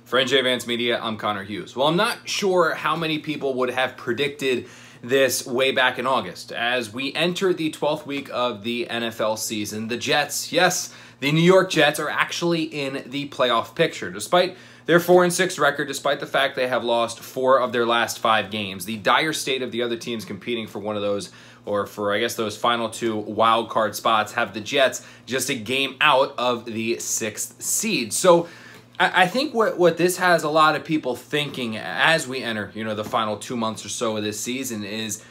For NJ Vance Media, I'm Connor Hughes. Well, I'm not sure how many people would have predicted this way back in August. As we enter the 12th week of the NFL season, the Jets, yes, the New York Jets are actually in the playoff picture. Despite their 4-6 record, despite the fact they have lost 4 of their last 5 games, the dire state of the other teams competing for one of those, or for, I guess, those final 2 wild card spots, have the Jets just a game out of the 6th seed. So I think what this has a lot of people thinking as we enter, the final 2 months or so of this season is,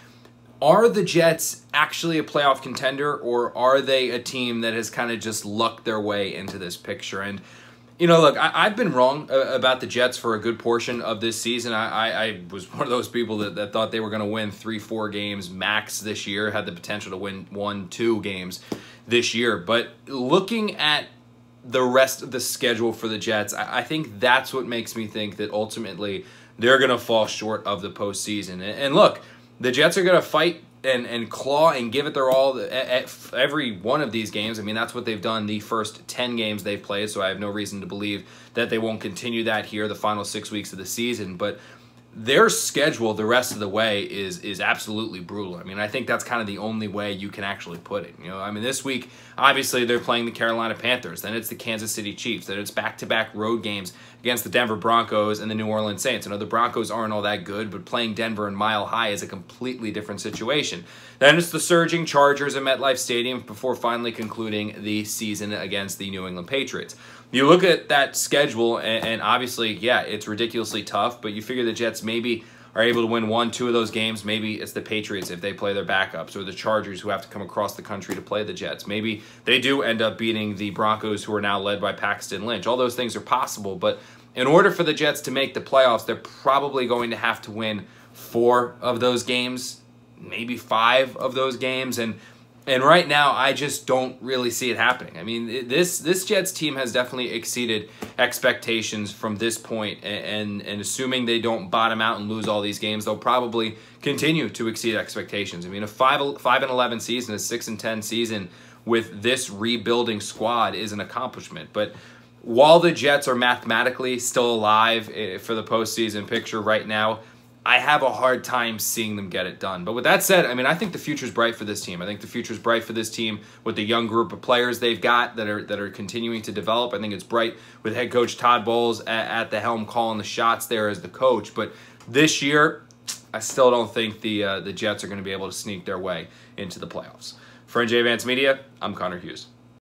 are the Jets actually a playoff contender, or are they a team that has kind of just lucked their way into this picture? And, look, I've been wrong about the Jets for a good portion of this season. I was one of those people that thought they were going to win 3-4 games max this year, had the potential to win 1-2 games this year. But looking at the rest of the schedule for the Jets, I think that's what makes me think that ultimately they're going to fall short of the postseason. And look, the Jets are going to fight and claw and give it their all at every one of these games. I mean, that's what they've done the first 10 games they've played, so I have no reason to believe that they won't continue that here the final 6 weeks of the season. But their schedule the rest of the way is absolutely brutal. I mean, I think that's kind of the only way you can actually put it. I mean, this week, obviously, they're playing the Carolina Panthers. Then it's the Kansas City Chiefs. Then it's back-to-back road games against the Denver Broncos and the New Orleans Saints. I know the Broncos aren't all that good, but playing Denver and Mile High is a completely different situation. Then it's the surging Chargers at MetLife Stadium before finally concluding the season against the New England Patriots. You look at that schedule, and obviously, yeah, it's ridiculously tough, but you figure the Jets maybe are able to win 1-2 of those games. Maybe it's the Patriots if they play their backups, or the Chargers who have to come across the country to play the Jets. Maybe they do end up beating the Broncos, who are now led by Paxton Lynch. All those things are possible, but in order for the Jets to make the playoffs, they're probably going to have to win 4 of those games, maybe 5 of those games, and right now, I just don't really see it happening. I mean, this Jets team has definitely exceeded expectations from this point, and assuming they don't bottom out and lose all these games, they'll probably continue to exceed expectations. I mean, a 5-11 season, a 6-10 season with this rebuilding squad is an accomplishment. But while the Jets are mathematically still alive for the postseason picture right now, I have a hard time seeing them get it done. But with that said, I mean, I think the future's bright for this team. I think the future's bright for this team with the young group of players they've got that are continuing to develop. I think it's bright with head coach Todd Bowles at the helm calling the shots there as the coach. But this year, I still don't think the Jets are going to be able to sneak their way into the playoffs. For NJ Vance Media, I'm Connor Hughes.